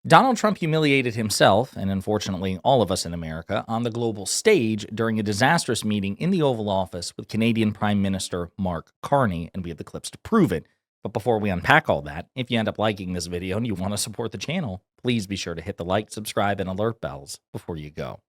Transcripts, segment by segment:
Donald Trump humiliated himself, and unfortunately all of us in America, on the global stage during a disastrous meeting in the Oval Office with Canadian Prime Minister Mark Carney, and we have the clips to prove it. But before we unpack all that, if you end up liking this video and you want to support the channel, please be sure to hit the like, subscribe, and alert bells before you go.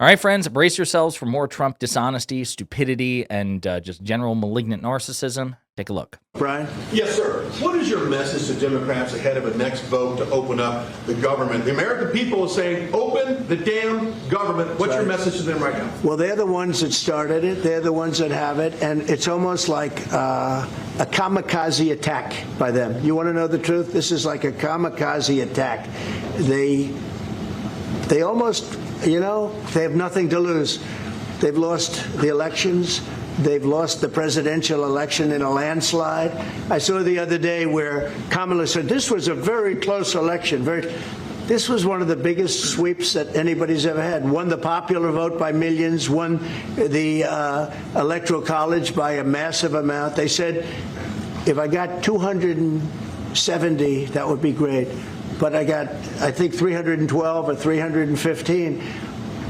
All right, friends, brace yourselves for more Trump dishonesty, stupidity, and just general malignant narcissism. Take a look. Brian? Yes, sir. What is your message to Democrats ahead of a next vote to open up the government? The American people are saying, open the damn government. What's your message to them right now? Well, they're the ones that started it. They're the ones that have it. And it's almost like a kamikaze attack by them. You want to know the truth? This is like a kamikaze attack. They almost, they have nothing to lose. They've lost the elections. They've lost the presidential election in a landslide. I saw the other day where Kamala said this was a very close election. This was one of the biggest sweeps that anybody's ever had. Won the popular vote by millions, won the Electoral College by a massive amount. They said, if I got 270, that would be great. But I got, I think, 312 or 315.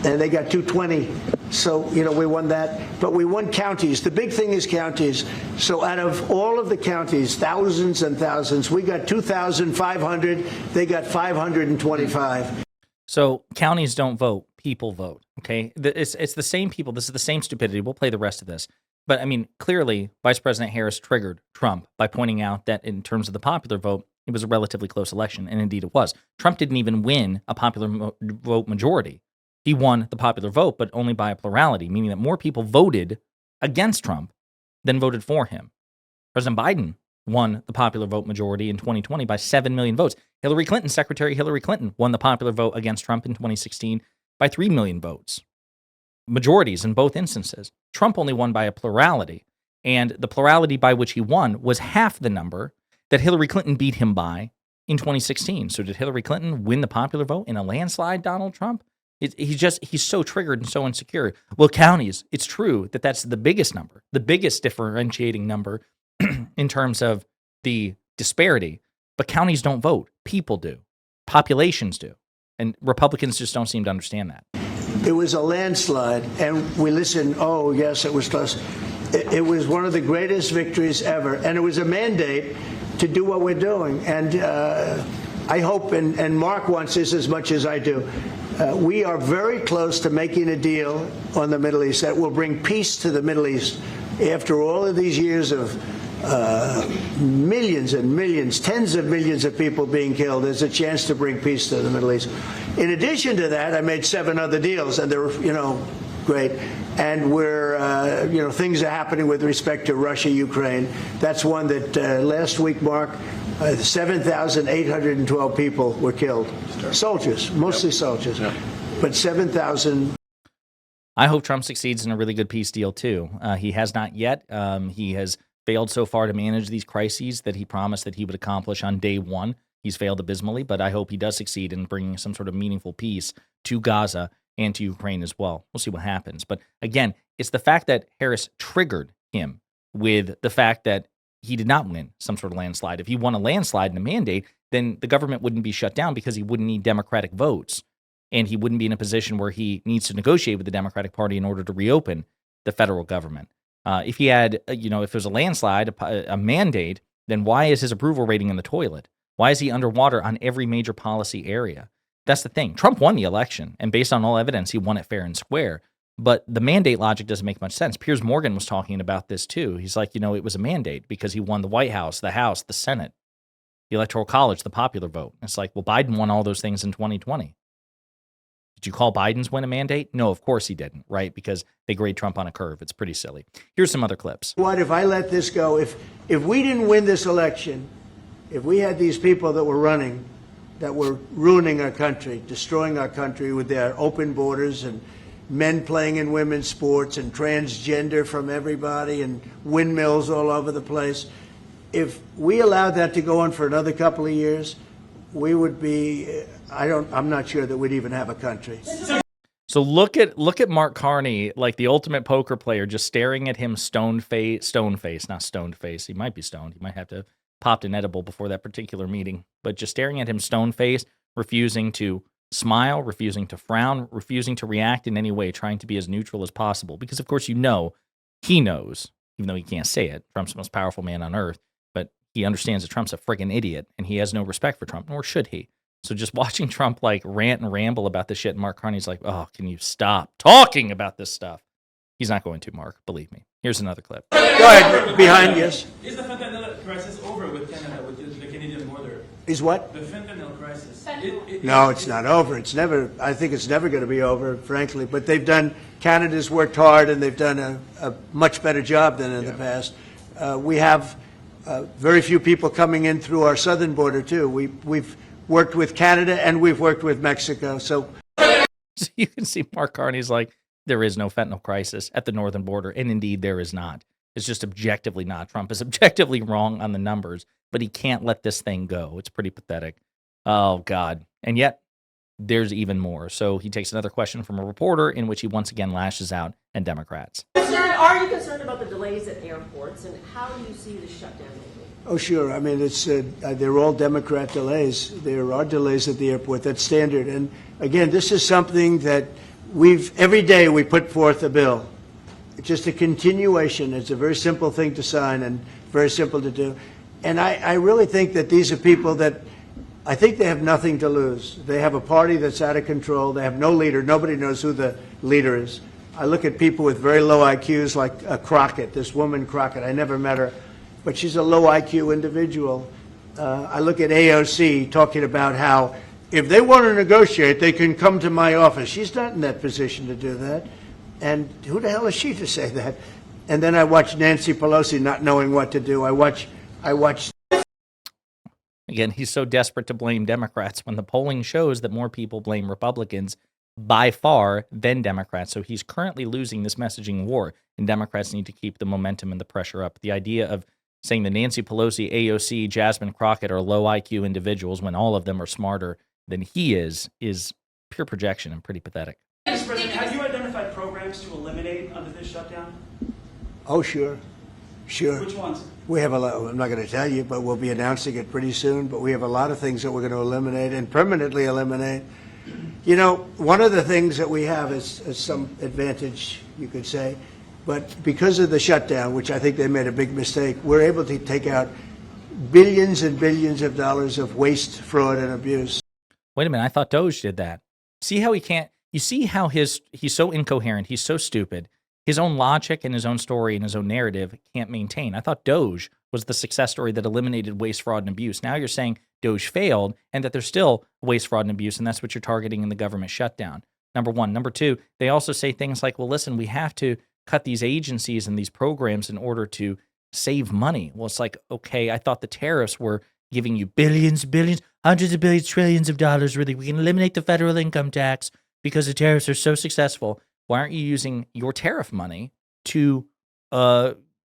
And they got 220. So, we won that. But we won counties. The big thing is counties. So out of all of the counties, thousands and thousands, we got 2,500. They got 525. So counties don't vote. People vote. Okay? It's the same people. This is the same stupidity. We'll play the rest of this. But, I mean, clearly, Vice President Harris triggered Trump by pointing out that in terms of the popular vote, it was a relatively close election. And indeed it was. Trump didn't even win a popular vote majority. He won the popular vote, but only by a plurality, meaning that more people voted against Trump than voted for him. President Biden won the popular vote majority in 2020 by 7 million votes. Hillary Clinton, Secretary Hillary Clinton, won the popular vote against Trump in 2016 by 3 million votes. Majorities in both instances. Trump only won by a plurality, and the plurality by which he won was half the number that Hillary Clinton beat him by in 2016. So did Hillary Clinton win the popular vote in a landslide, Donald Trump? He's so triggered and so insecure. Well, counties, it's true that that's the biggest number, the biggest differentiating number in terms of the disparity. But counties don't vote. People do. Populations do. And Republicans just don't seem to understand that. It was a landslide, and we listened, oh, yes, it was close. It was one of the greatest victories ever, and it was a mandate to do what we're doing. And I hope, and Mark wants this as much as I do, we are very close to making a deal on the Middle East that will bring peace to the Middle East. After all of these years of millions and millions, tens of millions of people being killed, there's a chance to bring peace to the Middle East. In addition to that, I made 7 other deals, and they're, great. And we're, things are happening with respect to Russia, Ukraine. That's one that last week, Mark, 7,812 people were killed. Soldiers, mostly soldiers, but 7,000. I hope Trump succeeds in a really good peace deal, too. He has not yet. He has failed so far to manage these crises that he promised that he would accomplish on day one. He's failed abysmally, but I hope he does succeed in bringing some sort of meaningful peace to Gaza and to Ukraine as well. We'll see what happens. But again, it's the fact that Harris triggered him with the fact that he did not win some sort of landslide. If he won a landslide and a mandate, then the government wouldn't be shut down because he wouldn't need Democratic votes. And he wouldn't be in a position where he needs to negotiate with the Democratic Party in order to reopen the federal government. If he had, if there's a landslide, a mandate, then why is his approval rating in the toilet? Why is he underwater on every major policy area? That's the thing. Trump won the election, and based on all evidence, he won it fair and square. But the mandate logic doesn't make much sense. Piers Morgan was talking about this too. He's like, it was a mandate because he won the White House, the Senate, the Electoral College, the popular vote. It's like, well, Biden won all those things in 2020. Did you call Biden's win a mandate? No, of course he didn't, right? Because they grade Trump on a curve. It's pretty silly. Here's some other clips. What if I let this go? If we didn't win this election, if we had these people that were running, that were ruining our country, destroying our country with their open borders and men playing in women's sports and transgender from everybody and windmills all over the place, if we allowed that to go on for another couple of years, we would be, I'm not sure that we'd even have a country. So look at Mark Carney, like the ultimate poker player, just staring at him stone face, not stoned face. He might be stoned. He might have to popped an edible before that particular meeting, but just staring at him stone face, refusing to smile, refusing to frown, refusing to react in any way, trying to be as neutral as possible. Because, of course, he knows, even though he can't say it, Trump's the most powerful man on earth, but he understands that Trump's a friggin' idiot, and he has no respect for Trump, nor should he. So just watching Trump like rant and ramble about this shit, and Mark Carney's like, oh, can you stop talking about this stuff? He's not going to, Mark, believe me. Here's another clip. Go ahead, behind yes. Is the fentanyl crisis over with Canada, with the Canadian border? Is what? The fentanyl crisis. No, it's not over. I think it's never going to be over, frankly. But Canada's worked hard, and they've done a much better job than in the past. We have very few people coming in through our southern border, too. We've worked with Canada, and we've worked with Mexico. So you can see Mark Carney's like, there is no fentanyl crisis at the northern border, and indeed there is not. It's just objectively not. Trump is objectively wrong on the numbers, but he can't let this thing go. It's pretty pathetic. Oh, God. And yet, there's even more. So he takes another question from a reporter in which he once again lashes out at Democrats. Are you concerned about the delays at airports, and how do you see the shutdown moving? Oh, sure. I mean, they're all Democrat delays. There are delays at the airport. That's standard. And again, this is something that every day we put forth a bill. It's just a continuation. It's a very simple thing to sign and very simple to do. And I really think that these are people that I think they have nothing to lose. They have a party that's out of control. They have no leader. Nobody knows who the leader is. I look at people with very low IQs like Crockett, this woman Crockett. I never met her, but she's a low IQ individual. I look at AOC talking about how if they want to negotiate, they can come to my office. She's not in that position to do that. And who the hell is she to say that? And then I watch Nancy Pelosi not knowing what to do. I watch. Again, he's so desperate to blame Democrats when the polling shows that more people blame Republicans by far than Democrats. So he's currently losing this messaging war, and Democrats need to keep the momentum and the pressure up. The idea of saying that Nancy Pelosi, AOC, Jasmine Crockett are low IQ individuals when all of them are smarter than he is pure projection and pretty pathetic. Mr. President, have you identified programs to eliminate under this shutdown? Oh, sure. Which ones? We have a lot. I'm not going to tell you, but we'll be announcing it pretty soon. But we have a lot of things that we're going to eliminate and permanently eliminate. You know, one of the things that we have is some advantage, you could say. But because of the shutdown, which I think they made a big mistake, we're able to take out billions and billions of dollars of waste, fraud, and abuse. Wait a minute. I thought Doge did that. See how he can't. You see how he's so incoherent. He's so stupid. His own logic and his own story and his own narrative can't maintain. I thought Doge was the success story that eliminated waste, fraud, and abuse. Now you're saying Doge failed and that there's still waste, fraud, and abuse, and that's what you're targeting in the government shutdown. Number one. Number two, they also say things like, well, listen, we have to cut these agencies and these programs in order to save money. Well, it's like, okay, I thought the tariffs were giving you billions, hundreds of billions, trillions of dollars. Really, we can eliminate the federal income tax because the tariffs are so successful. Why aren't you using your tariff money to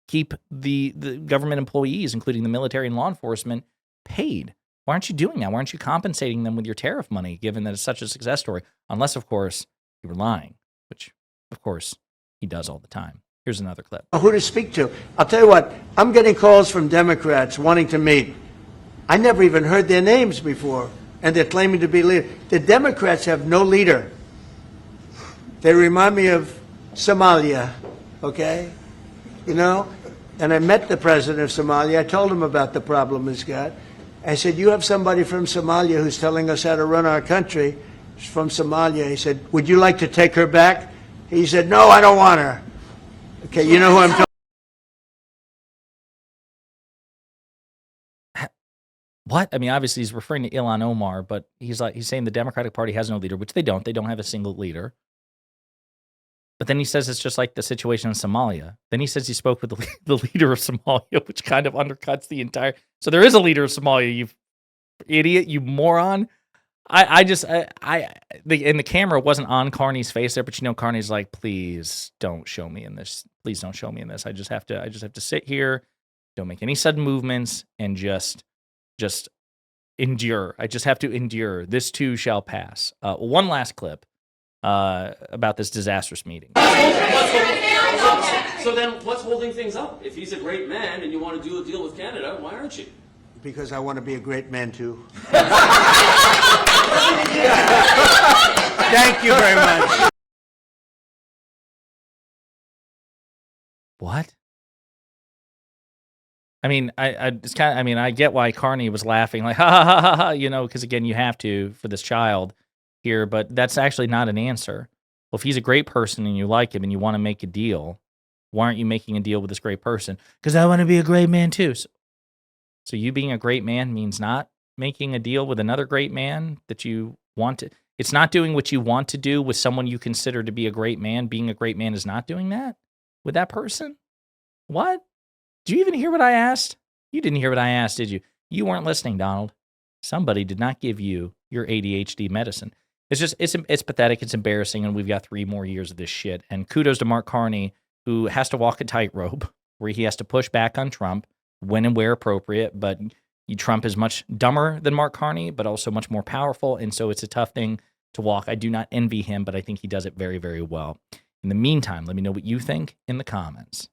keep the government employees, including the military and law enforcement, paid? Why aren't you doing that? Why aren't you compensating them with your tariff money, given that it's such a success story? Unless, of course, you were lying, which, of course, he does all the time. Here's another clip. Who to speak to. I'll tell you what, I'm getting calls from Democrats wanting to meet. I never even heard their names before, and they're claiming to be leaders. The Democrats have no leader. They remind me of Somalia, okay? You know? And I met the president of Somalia. I told him about the problem he's got. I said, you have somebody from Somalia who's telling us how to run our country. She's from Somalia. He said, would you like to take her back? He said, no, I don't want her. Okay, you know who I'm talking about? What? I mean, obviously he's referring to Ilhan Omar, but he's saying the Democratic Party has no leader, which they don't. They don't have a single leader. But then he says it's just like the situation in Somalia. Then he says he spoke with the leader of Somalia, which kind of undercuts the entire. So there is a leader of Somalia, you idiot, you moron. And the camera wasn't on Carney's face there, but you know, Carney's like, please don't show me in this. Please don't show me in this. I just have to sit here, don't make any sudden movements, and just endure. I just have to endure. This too shall pass. One last clip. About this disastrous meeting. So then what's holding things up? If he's a great man and you want to do a deal with Canada, why aren't you? because I want to be a great man too. Thank you very much. What? I mean, it's kind of, I mean, I get why Carney was laughing, like, ha ha ha ha, ha, you know, because again, you have to for this child here, but that's actually not an answer. Well, if he's a great person and you like him and you want to make a deal, why aren't you making a deal with this great person? Because I want to be a great man too. So you being a great man means not making a deal with another great man that you want to. It's not doing what you want to do with someone you consider to be a great man. Being a great man is not doing that with that person. What? Did you even hear what I asked? You didn't hear what I asked, did you? You weren't listening, Donald. Somebody did not give you your ADHD medicine. It's just, it's pathetic. It's embarrassing. And we've got 3 more years of this shit. And kudos to Mark Carney, who has to walk a tightrope where he has to push back on Trump when and where appropriate. But Trump is much dumber than Mark Carney, but also much more powerful. And so it's a tough thing to walk. I do not envy him, but I think he does it very, very well. In the meantime, let me know what you think in the comments.